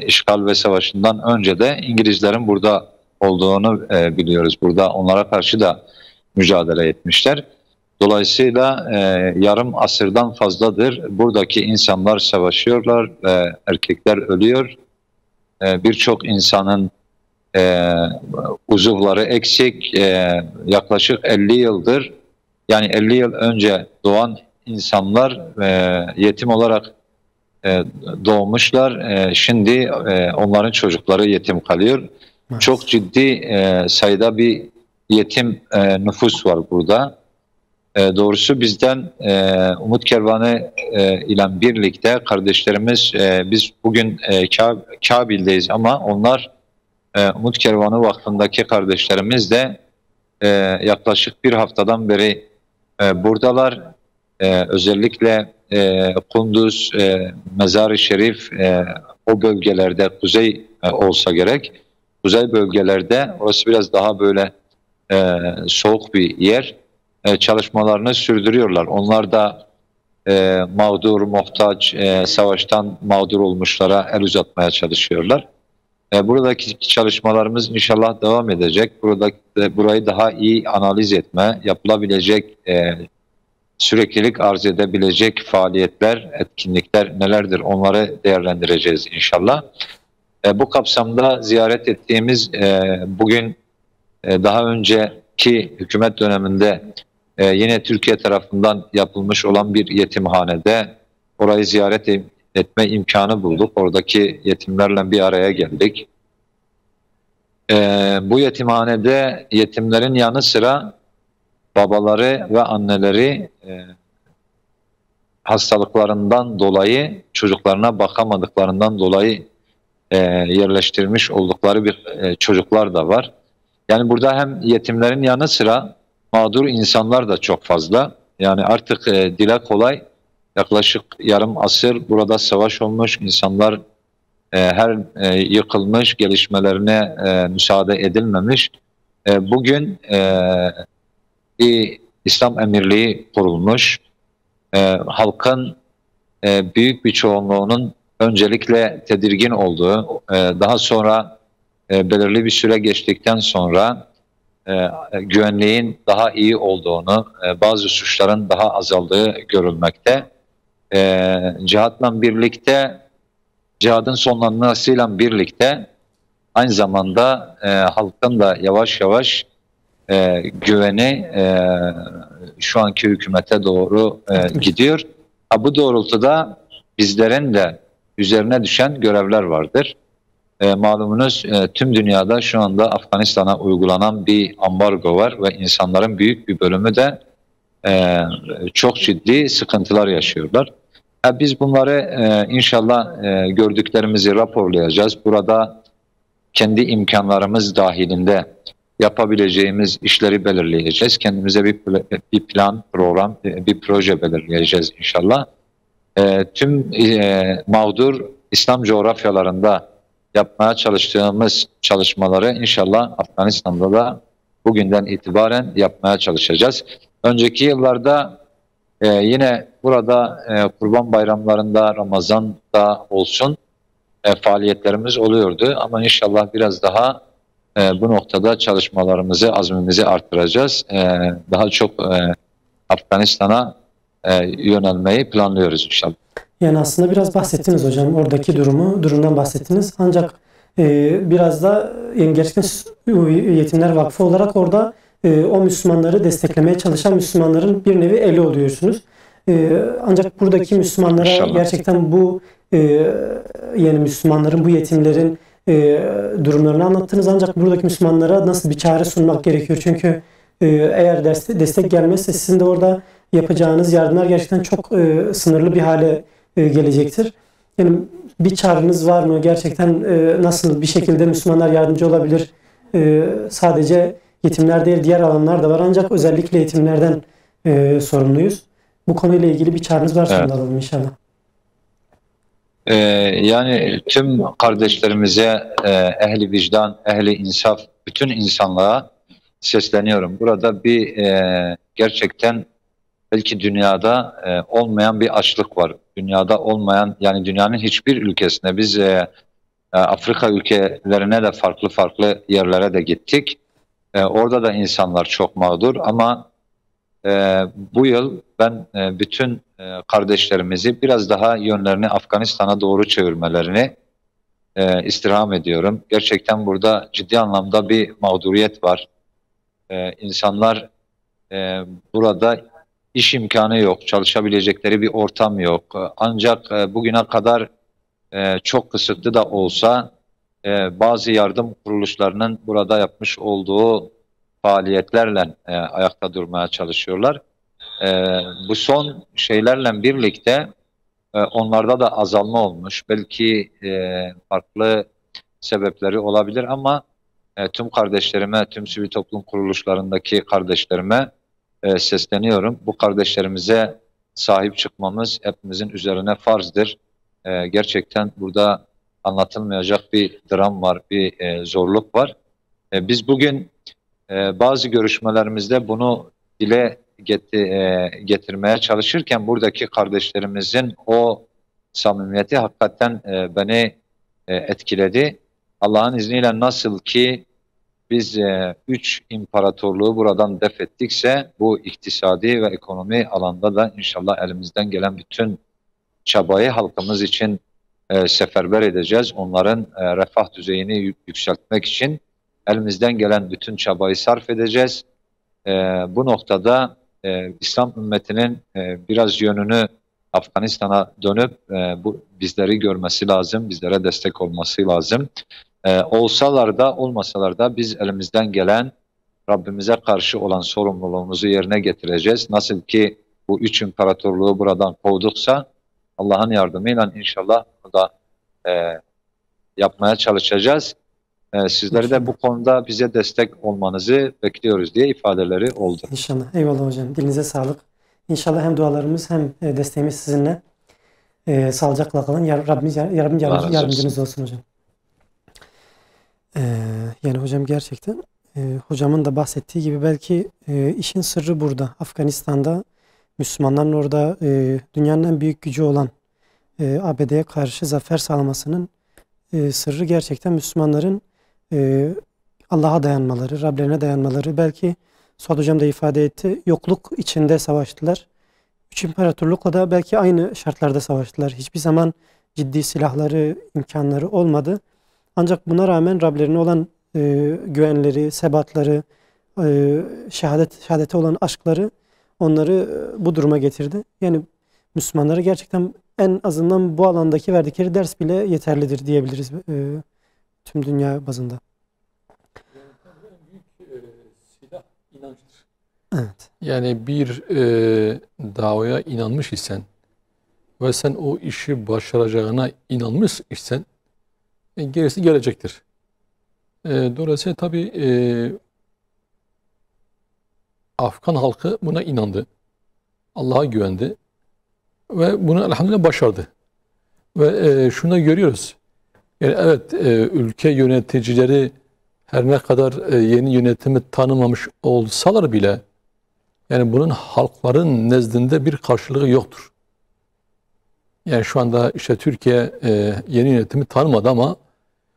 işgal ve savaşından önce de İngilizlerin burada olduğunu biliyoruz. Burada onlara karşı da mücadele etmişler. Dolayısıyla yarım asırdan fazladır buradaki insanlar savaşıyorlar, erkekler ölüyor. Birçok insanın uzuvları eksik, yaklaşık 50 yıldır, yani 50 yıl önce doğan insanlar yetim olarak doğmuşlar. Şimdi onların çocukları yetim kalıyor. Evet. Çok ciddi sayıda bir yetim nüfus var burada. Doğrusu bizden Umut Kervanı ile birlikte kardeşlerimiz, biz bugün Kabil'deyiz ama onlar Umut Kervanı Vakfı'ndaki kardeşlerimiz de yaklaşık bir haftadan beri buradalar. Özellikle Kunduz, Mezar-ı Şerif, o bölgelerde, kuzey olsa gerek, kuzey bölgelerde, orası biraz daha böyle soğuk bir yer, çalışmalarını sürdürüyorlar. Onlar da mağdur, muhtaç, savaştan mağdur olmuşlara el uzatmaya çalışıyorlar. Buradaki çalışmalarımız inşallah devam edecek. Burayı daha iyi analiz etme, yapılabilecek, süreklilik arz edebilecek faaliyetler, etkinlikler nelerdir onları değerlendireceğiz inşallah. Bu kapsamda ziyaret ettiğimiz bugün daha önceki hükümet döneminde yine Türkiye tarafından yapılmış olan bir yetimhanede orayı ziyaret etme imkanı bulduk. Oradaki yetimlerle bir araya geldik. Bu yetimhanede yetimlerin yanı sıra babaları ve anneleri hastalıklarından dolayı, çocuklarına bakamadıklarından dolayı yerleştirmiş oldukları bir çocuklar da var. Yani burada hem yetimlerin yanı sıra mağdur insanlar da çok fazla. Yani artık dile kolay, yaklaşık yarım asır burada savaş olmuş, insanlar her yıkılmış, gelişmelerine müsaade edilmemiş. Bugün bir İslam Emirliği kurulmuş. Halkın büyük bir çoğunluğunun öncelikle tedirgin olduğu, daha sonra belirli bir süre geçtikten sonra güvenliğin daha iyi olduğunu, bazı suçların daha azaldığı görülmekte. Cihatla birlikte, cihadın sonlanmasıyla birlikte aynı zamanda halkın da yavaş yavaş güveni şu anki hükümete doğru gidiyor. Bu doğrultuda bizlerin de üzerine düşen görevler vardır. Malumunuz tüm dünyada şu anda Afganistan'a uygulanan bir ambargo var ve insanların büyük bir bölümü de çok ciddi sıkıntılar yaşıyorlar. Biz bunları inşallah gördüklerimizi raporlayacağız. Burada kendi imkanlarımız dahilinde yapabileceğimiz işleri belirleyeceğiz. Kendimize bir plan, program, bir proje belirleyeceğiz inşallah. Tüm mağdur İslam coğrafyalarında yapmaya çalıştığımız çalışmaları inşallah Afganistan'da da bugünden itibaren yapmaya çalışacağız. Önceki yıllarda yine burada Kurban Bayramlarında, Ramazan'da olsun faaliyetlerimiz oluyordu. Ama inşallah biraz daha bu noktada çalışmalarımızı, azmimizi arttıracağız. Daha çok Afganistan'a yönelmeyi planlıyoruz inşallah. Yani aslında biraz bahsettiniz hocam. Oradaki durumdan bahsettiniz. Ancak biraz da yani gerçekten Yetimler Vakfı olarak orada o Müslümanları desteklemeye çalışan Müslümanların bir nevi eli oluyorsunuz. Ancak buradaki Müslümanlara İnşallah. gerçekten bu yani Müslümanların, bu yetimlerin durumlarını anlattınız. Ancak buradaki Müslümanlara nasıl bir çare sunmak gerekiyor? Çünkü eğer destek gelmezse sizin de orada yapacağınız yardımlar gerçekten çok sınırlı bir hale gelecektir. Yani bir çağrınız var mı? Gerçekten nasıl bir şekilde Müslümanlar yardımcı olabilir? Sadece yetimler değil, diğer alanlar da var. Ancak özellikle yetimlerden sorumluyuz. Bu konuyla ilgili bir çağrınız varsa Evet. alalım inşallah. Yani tüm kardeşlerimize, ehli vicdan, ehli insaf, bütün insanlığa sesleniyorum. Burada bir gerçekten belki dünyada olmayan bir açlık var. Dünyada olmayan, yani dünyanın hiçbir ülkesine, biz Afrika ülkelerine de farklı yerlere de gittik. Orada da insanlar çok mağdur ama bu yıl ben bütün kardeşlerimizi biraz daha yönlerini Afganistan'a doğru çevirmelerini istirham ediyorum. Gerçekten burada ciddi anlamda bir mağduriyet var. İnsanlar burada iş imkanı yok, çalışabilecekleri bir ortam yok. Ancak bugüne kadar çok kısıtlı da olsa bazı yardım kuruluşlarının burada yapmış olduğu faaliyetlerle ayakta durmaya çalışıyorlar. Bu son şeylerle birlikte onlarda da azalma olmuş. Belki farklı sebepleri olabilir ama tüm kardeşlerime, tüm sivil toplum kuruluşlarındaki kardeşlerime sesleniyorum. Bu kardeşlerimize sahip çıkmamız hepimizin üzerine farzdır. Gerçekten burada anlatılmayacak bir dram var, bir zorluk var. Biz bugün bazı görüşmelerimizde bunu dile getirmeye çalışırken buradaki kardeşlerimizin o samimiyeti hakikaten beni etkiledi. Allah'ın izniyle nasıl ki biz 3 imparatorluğu buradan def ettikse bu iktisadi ve ekonomi alanda da inşallah elimizden gelen bütün çabayı halkımız için seferber edeceğiz. Onların refah düzeyini yükseltmek için elimizden gelen bütün çabayı sarf edeceğiz. Bu noktada İslam ümmetinin biraz yönünü Afganistan'a dönüp bu bizleri görmesi lazım, bizlere destek olması lazım. Olsalar da olmasalar da biz elimizden gelen Rabbimize karşı olan sorumluluğumuzu yerine getireceğiz. Nasıl ki bu 3 imparatorluğu buradan kovduksa Allah'ın yardımıyla inşallah bunu da yapmaya çalışacağız. Sizleri de bu konuda bize destek olmanızı bekliyoruz diye ifadeleri oldu. İnşallah. Eyvallah hocam. Dilinize sağlık. İnşallah hem dualarımız hem desteğimiz sizinle. Sağlıcakla kalın. Rabbimiz yardımcınız olsun hocam. Yani hocam gerçekten hocamın da bahsettiği gibi belki işin sırrı burada. Afganistan'da Müslümanların orada dünyanın en büyük gücü olan ABD'ye karşı zafer sağlamasının sırrı gerçekten Müslümanların Allah'a dayanmaları, Rablerine dayanmaları. Belki Suat Hocam da ifade etti, yokluk içinde savaştılar. Üç imparatorlukla da belki aynı şartlarda savaştılar. Hiçbir zaman ciddi silahları, imkanları olmadı. Ancak buna rağmen Rablerine olan güvenleri, sebatları, şehadete olan aşkları onları bu duruma getirdi. Yani Müslümanlara gerçekten en azından bu alandaki verdikleri ders bile yeterlidir diyebiliriz tüm dünya bazında. Silah inançtır. Evet. Yani bir davaya inanmış isen ve sen o işi başaracağına inanmış isen gerisi gelecektir. Dolayısıyla tabii Afgan halkı buna inandı. Allah'a güvendi. Ve bunu elhamdülillah başardı. Ve şunu da görüyoruz. Yani evet, ülke yöneticileri her ne kadar yeni yönetimi tanımamış olsalar bile yani bunun halkların nezdinde bir karşılığı yoktur. Yani şu anda işte Türkiye yeni yönetimi tanımadı ama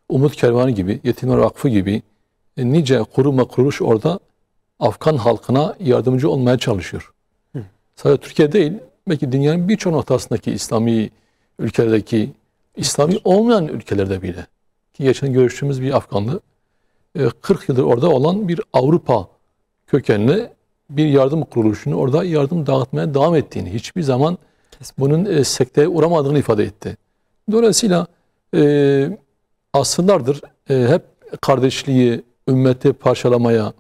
Umut Kervanı gibi, Yetimler Vakfı gibi nice kurum ve kuruluş orada Afgan halkına yardımcı olmaya çalışıyor. Sadece Türkiye değil, belki dünyanın birçok noktasındaki İslami ülkelerdeki, İslami olmayan ülkelerde bile. Ki geçen görüştüğümüz bir Afganlı, 40 yıldır orada olan bir Avrupa kökenli bir yardım kuruluşunu orada yardım dağıtmaya devam ettiğini, hiçbir zaman bunun sekteye uğramadığını ifade etti. Dolayısıyla asırlardır hep kardeşliği, ümmeti parçalamaya,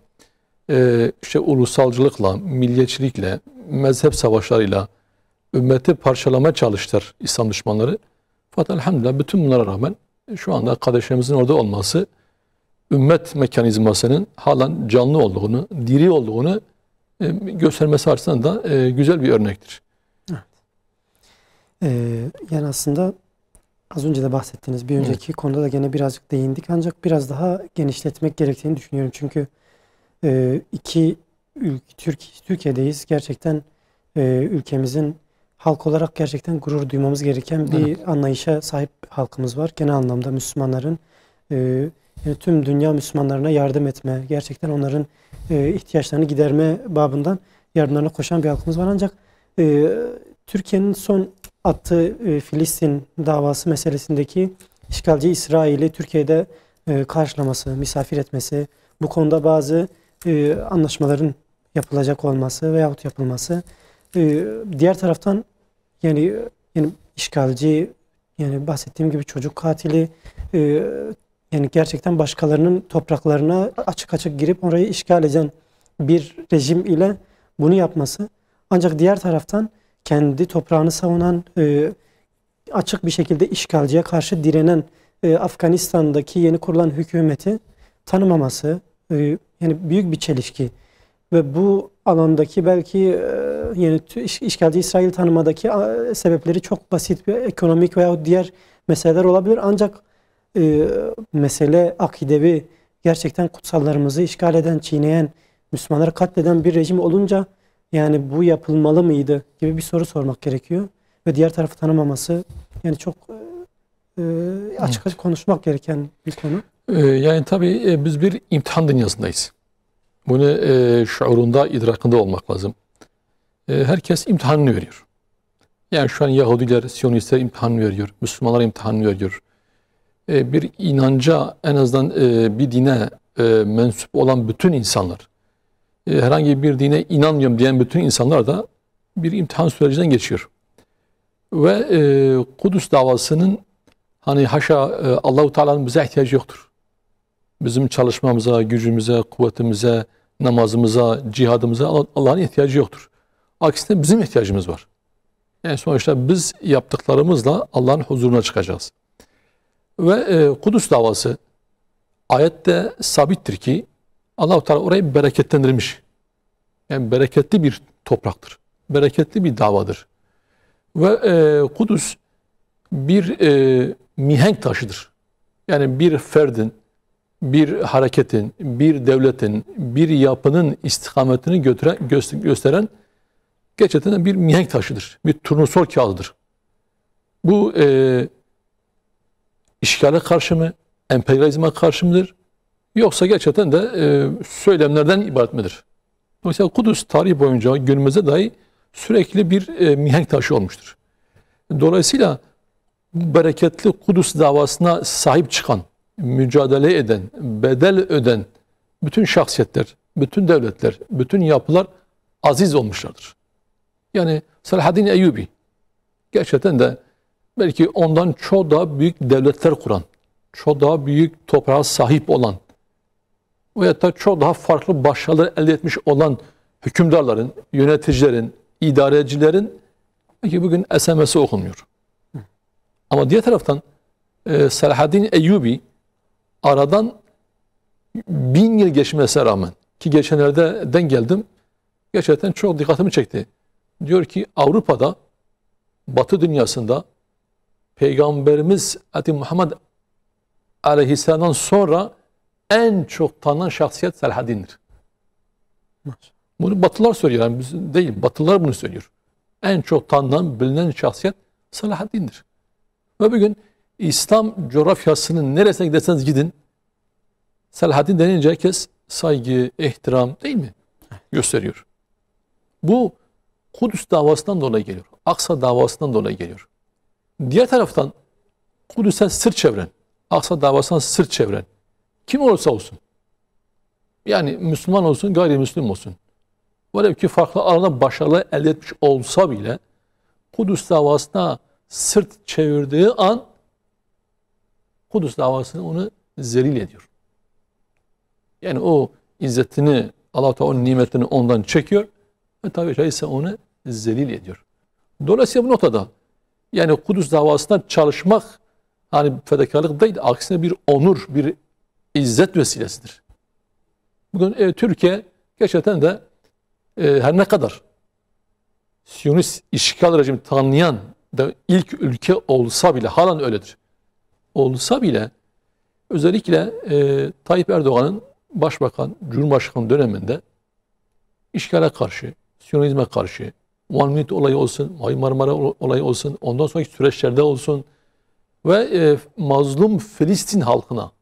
işte ulusalcılıkla, milliyetçilikle, mezhep savaşlarıyla ümmeti parçalamaya çalıştılar İslam düşmanları. Fakat elhamdülillah bütün bunlara rağmen şu anda kardeşlerimizin orada olması ümmet mekanizmasının halen canlı olduğunu, diri olduğunu göstermesi açısından da güzel bir örnektir. Evet. Yani aslında az önce de bahsettiniz. Bir önceki konuda da gene birazcık değindik. Ancak biraz daha genişletmek gerektiğini düşünüyorum. Çünkü Türkiye'deyiz. Gerçekten ülkemizin halk olarak gerçekten gurur duymamız gereken bir anlayışa sahip halkımız var. Genel anlamda Müslümanların yani tüm dünya Müslümanlarına yardım etme, gerçekten onların ihtiyaçlarını giderme babından yardımlarına koşan bir halkımız var. Ancak Türkiye'nin son attığı Filistin davası meselesindeki işgalci İsrail'i Türkiye'de karşılaması, misafir etmesi, bu konuda bazı anlaşmaların yapılacak olması veyahut yapılması, diğer taraftan yani işgalci, yani bahsettiğim gibi çocuk katili, yani gerçekten başkalarının topraklarına açık açık girip orayı işgal eden bir rejim ile bunu yapması, ancak diğer taraftan kendi toprağını savunan, açık bir şekilde işgalciye karşı direnen Afganistan'daki yeni kurulan hükümeti tanımaması, yani büyük bir çelişki. Ve bu alandaki belki yani işgalci İsrail tanımadaki sebepleri çok basit, bir ekonomik veya diğer meseleler olabilir. Ancak mesele akidevi, gerçekten kutsallarımızı işgal eden, çiğneyen, Müslümanları katleden bir rejim olunca yani bu yapılmalı mıydı gibi bir soru sormak gerekiyor. Ve diğer tarafı tanımaması, yani çok açık açık konuşmak gereken bir konu. Yani tabii biz bir imtihan dünyasındayız. Bunu şuurunda, idrakında olmak lazım. Herkes imtihanını veriyor. Yani şu an Yahudiler, Siyonistler imtihanını veriyor. Müslümanlar imtihanını veriyor. Bir inanca, en azından bir dine mensup olan bütün insanlar, herhangi bir dine inanmıyorum diyen bütün insanlar da bir imtihan sürecinden geçiyor. Ve Kudüs davasının hani haşa Allah-u Teala'nın bize ihtiyacı yoktur. Bizim çalışmamıza, gücümüze, kuvvetimize, namazımıza, cihadımıza Allah'ın ihtiyacı yoktur. Aksine bizim ihtiyacımız var. Yani sonuçta biz yaptıklarımızla Allah'ın huzuruna çıkacağız. Ve Kudüs davası ayette sabittir ki Allah-u Teala orayı bereketlendirmiş. Yani bereketli bir topraktır. Bereketli bir davadır. Ve Kudüs bir mihenk taşıdır. Yani bir ferdin, bir hareketin, bir devletin, bir yapının istikametini gösteren gerçekten bir mihenk taşıdır. Bir turnusol kağıdıdır. Bu işgale karşı mı, emperyalizme karşı mıdır? Yoksa gerçekten de söylemlerden ibaret midir? Dolayısıyla Kudüs tarihi boyunca günümüzde dahi sürekli bir mihenk taşı olmuştur. Dolayısıyla bu bereketli Kudüs davasına sahip çıkan, mücadele eden, bedel öden bütün şahsiyetler, bütün devletler, bütün yapılar aziz olmuşlardır. Yani Selahaddin Eyyubi gerçekten de belki ondan çok daha büyük devletler kuran, çok daha büyük toprağa sahip olan veyahut da çok daha farklı başarılar elde etmiş olan hükümdarların, yöneticilerin, idarecilerin belki bugün SMS'i okunmuyor. Ama diğer taraftan Selahaddin Eyyubi aradan 1000 yıl geçmesine rağmen, ki geçenlerde denk geldim, gerçekten çok dikkatimi çekti. Diyor ki Avrupa'da, Batı dünyasında Peygamberimiz Hz. Muhammed Aleyhisselam'dan sonra en çok tanınan şahsiyet Selahaddin'dir. Bunu Batılılar söylüyor, yani biz değil, Batılılar bunu söylüyor. En çok tanınan, bilinen şahsiyet Selahaddin'dir. Ve bugün İslam coğrafyasının neresine giderseniz gidin, Selahaddin denince herkes saygı, ihtiram değil mi? Gösteriyor. Bu Kudüs davasından dolayı geliyor. Aksa davasından dolayı geliyor. Diğer taraftan Kudüs'e sırt çeviren, Aksa davasına sırt çeviren kim olursa olsun, yani Müslüman olsun, gayrimüslim olsun, velev ki farklı alanda başarılar elde etmiş olsa bile Kudüs davasına sırt çevirdiği an Kudüs davasını onu zelil ediyor. Yani o izzetini, Allah Teala onun nimetini ondan çekiyor ve tabi caizse onu zelil ediyor. Dolayısıyla bu noktada yani Kudüs davasına çalışmak hani fedakarlık değil, aksine bir onur, bir izzet vesilesidir. Bugün Türkiye gerçekten de her ne kadar Siyonist işgal rejimi tanıyan da ilk ülke olsa bile, halen öyledir. Olsa bile özellikle Tayyip Erdoğan'ın Başbakan, Cumhurbaşkanı döneminde işgale karşı, Siyonizme karşı, One Minute olayı olsun, Marmara olayı olsun, ondan sonraki süreçlerde olsun ve mazlum Filistin halkına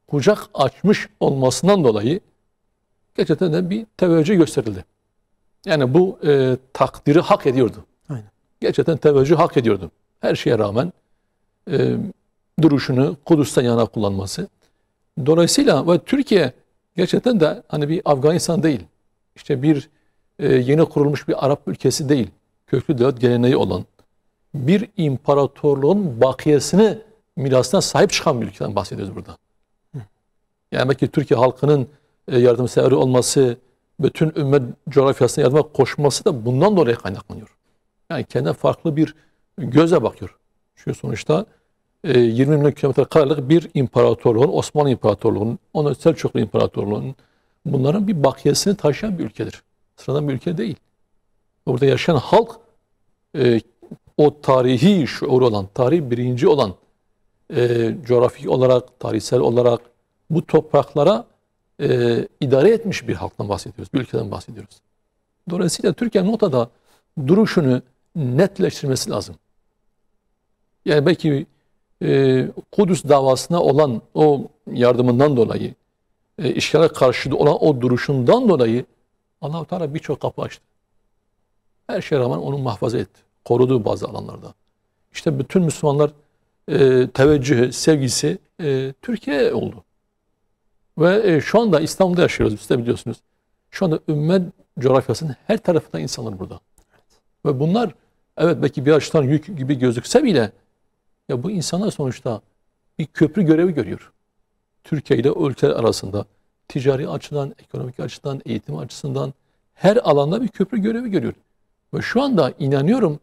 kucak açmış olmasından dolayı gerçekten de bir teveccüh gösterildi. Yani bu takdiri hak ediyordu. Aynen. Gerçekten teveccüh hak ediyordu. Her şeye rağmen duruşunu Kudüs'ten yana kullanması. Dolayısıyla ve Türkiye gerçekten de hani bir Afganistan değil, işte bir yeni kurulmuş bir Arap ülkesi değil, köklü devlet geleneği olan bir imparatorluğun bakiyesini, mirasına sahip çıkan bir ülkeden bahsediyoruz burada. Yani belki Türkiye halkının yardımsever olması, bütün ümmet coğrafyasına yardıma koşması da bundan dolayı kaynaklanıyor. Yani kendine farklı bir göze bakıyor. Çünkü sonuçta 20 milyon kilometre karelik bir imparatorluğun, Osmanlı İmparatorluğu'nun, ondan Selçuklu İmparatorluğu'nun bunların bir bakiyesini taşıyan bir ülkedir. Sıradan bir ülke değil. Orada yaşayan halk o tarihi şuuru olan, tarihi birinci olan coğrafi olarak, tarihsel olarak bu topraklara idare etmiş bir halktan bahsediyoruz, bir ülkeden bahsediyoruz. Dolayısıyla Türkiye'nin noktada duruşunu netleştirmesi lazım. Yani belki Kudüs davasına olan o yardımından dolayı, işgale karşı olan o duruşundan dolayı Allah-u Teala birçok kapı açtı. Her şeye rağmen onu muhafaza etti. Koruduğu bazı alanlarda. İşte bütün Müslümanlar teveccühü, sevgisi Türkiye oldu. Ve şu anda İstanbul'da yaşıyoruz, siz de biliyorsunuz. Şu anda ümmet coğrafyasının her tarafında insanlar burada. Ve bunlar evet belki bir açıdan yük gibi gözükse bile ya bu insanlar sonuçta bir köprü görevi görüyor. Türkiye ile ülkeler arasında ticari açıdan, ekonomik açıdan, eğitim açısından her alanda bir köprü görevi görüyor. Ve şu anda inanıyorum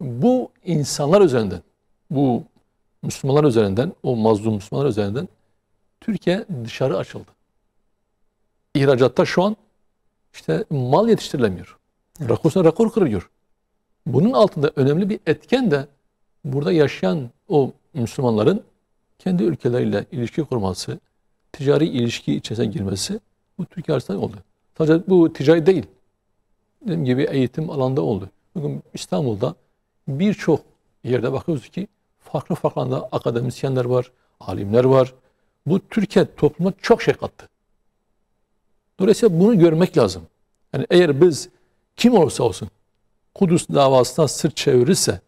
bu insanlar üzerinden, bu Müslümanlar üzerinden, o mazlum Müslümanlar üzerinden Türkiye dışarı açıldı. İhracatta şu an işte mal yetiştirilemiyor. Evet. Rekor kırılıyor. Bunun altında önemli bir etken de burada yaşayan o Müslümanların kendi ülkeleriyle ilişki kurması, ticari ilişki içerisine girmesi bu Türkiye açısından oldu. Sadece bu ticari değil. Dediğim gibi eğitim alanda oldu. Bugün İstanbul'da birçok yerde bakıyoruz ki farklı farklı anda akademisyenler var, alimler var. Bu Türkiye toplumuna çok şey kattı. Dolayısıyla bunu görmek lazım. Yani eğer biz kim olursa olsun Kudüs davasına sırt çevirirse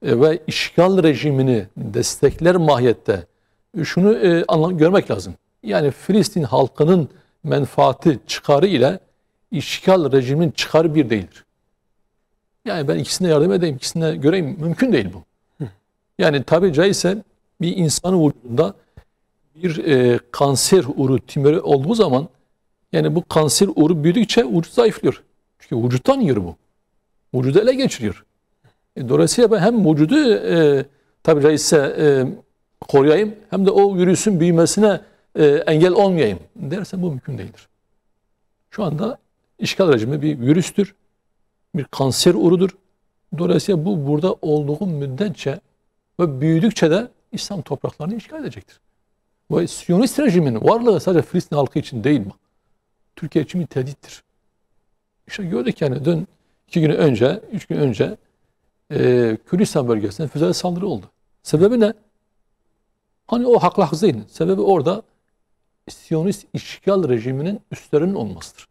ve işgal rejimini destekler mahiyette şunu görmek lazım. Yani Filistin halkının menfaati, çıkarı ile işgal rejiminin çıkarı bir değildir. Yani ben ikisine yardım edeyim, ikisine göreyim, mümkün değil bu. Yani tabi caizse bir insanın vücudunda bir kanser uru, tümörü olduğu zaman yani bu kanser uru büyüdükçe vücut zayıflıyor. Çünkü vücuttan yiyor bu. Vücudu ele geçiriyor. Dolayısıyla ben hem vücudu tabi caizse koruyayım hem de o virüsün büyümesine engel olmayayım dersen bu mümkün değildir. Şu anda işgal rejimi bir virüstür. Bir kanser urudur. Dolayısıyla bu burada olduğu müddetçe ve büyüdükçe de İslam topraklarını işgal edecektir. Ve Siyonist rejimin varlığı sadece Filistin halkı için değil mi? Türkiye için bir tehdittir. İşte gördük yani dün 2 gün önce, 3 gün önce Kürdistan bölgesine füzeli saldırı oldu. Sebebi ne? Hani o haklı haksız değil. Sebebi orada Siyonist işgal rejiminin üstlerinin olmasıdır.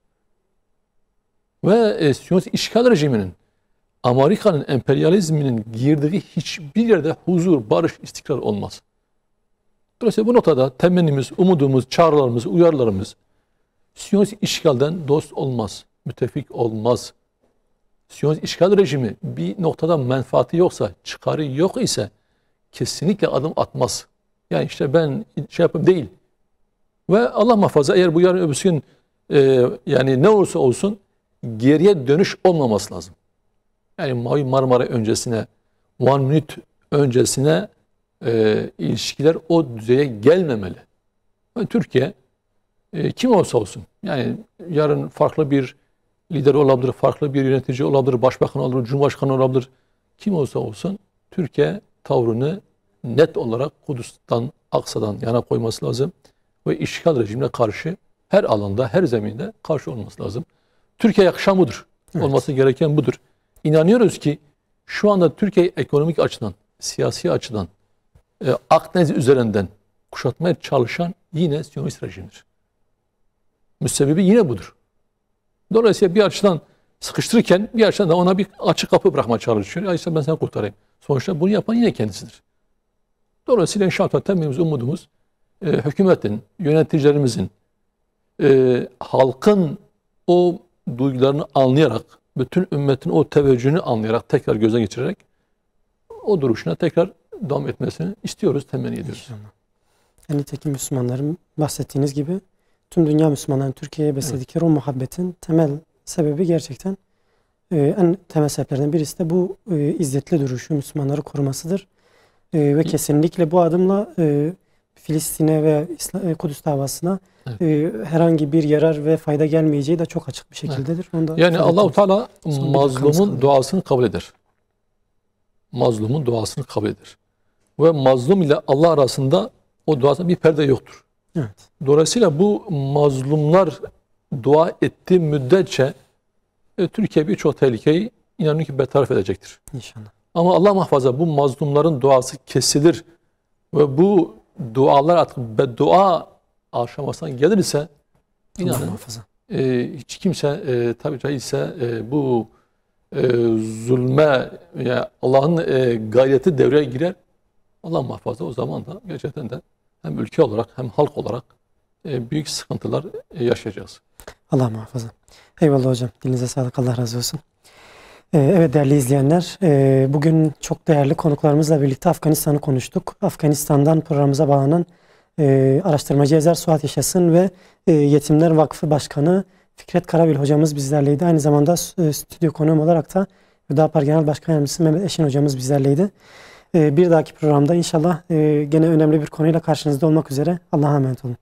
Ve Siyonist işgal rejiminin Amerika'nın emperyalizminin girdiği hiçbir yerde huzur, barış, istikrar olmaz. Dolayısıyla bu noktada temennimiz, umudumuz, çağrılarımız, uyarılarımız Siyonist işgalden dost olmaz, müttefik olmaz. Siyonist işgal rejimi bir noktada menfaati yoksa, çıkarı yok ise kesinlikle adım atmaz. Yani işte ben şey yapayım değil. Ve Allah muhafaza eğer bu yarın öbürsü gün yani ne olursa olsun geriye dönüş olmaması lazım. Yani Mavi Marmara öncesine, One Minute öncesine ilişkiler o düzeye gelmemeli. Ve Türkiye kim olsa olsun, yani yarın farklı bir lider olabilir, farklı bir yönetici olabilir, başbakan olabilir, cumhurbaşkanı olabilir. Kim olsa olsun Türkiye tavrını net olarak Kudüs'ten, Aksa'dan yana koyması lazım. Ve işgal rejimine karşı her alanda, her zeminde karşı olması lazım. Türkiye yakışan budur. Evet. Olması gereken budur. İnanıyoruz ki şu anda Türkiye ekonomik açıdan, siyasi açıdan Akdeniz üzerinden kuşatmaya çalışan yine Siyonist rejimdir. Müsebbibi yine budur. Dolayısıyla bir açıdan sıkıştırırken bir açıdan da ona bir açık kapı bırakmaya çalışıyor. Ya işte ben seni kurtarayım. Sonuçta bunu yapan yine kendisidir. Dolayısıyla inşallah temennimiz, umudumuz hükümetin, yöneticilerimizin, halkın o duygularını anlayarak, bütün ümmetin o teveccühünü anlayarak, tekrar göze geçirerek o duruşuna tekrar devam etmesini istiyoruz, temenni ediyoruz. İnşallah. Yani nitekim Müslümanların bahsettiğiniz gibi tüm dünya Müslümanların Türkiye'ye besledikleri o muhabbetin temel sebebi gerçekten en temel sebeplerden birisi de bu izzetli duruşu, Müslümanları korumasıdır. Ve kesinlikle bu adımla Filistin'e ve Kudüs davasına herhangi bir yarar ve fayda gelmeyeceği de çok açık bir şekildedir. Yani Allah-u Teala mazlumun duasını kabul eder. Mazlumun duasını kabul eder. Ve mazlum ile Allah arasında o duasında bir perde yoktur. Evet. Dolayısıyla bu mazlumlar dua ettiği müddetçe Türkiye birçok tehlikeyi inanın ki bertaraf edecektir. İnşallah. Ama Allah muhafaza bu mazlumların duası kesilir ve bu dualar artık beddua aşamasına gelirse inanın hiç kimse tabi caizse bu zulme yani Allah'ın gayreti devreye girer. Allah muhafaza o zaman da gerçekten de hem ülke olarak hem halk olarak büyük sıkıntılar yaşayacağız. Allah muhafaza. Eyvallah hocam. Dilinize sağlık. Allah razı olsun. Evet değerli izleyenler, bugün çok değerli konuklarımızla birlikte Afganistan'ı konuştuk. Afganistan'dan programımıza bağlanan araştırmacı yazar Suat Yaşasın ve Yetimler Vakfı Başkanı Fikret Karabil hocamız bizlerleydi. Aynı zamanda stüdyo konuğum olarak da Hüdapar Genel Başkan Yardımcısı Mehmet Eşin hocamız bizlerleydi. Bir dahaki programda inşallah gene önemli bir konuyla karşınızda olmak üzere. Allah'a emanet olun.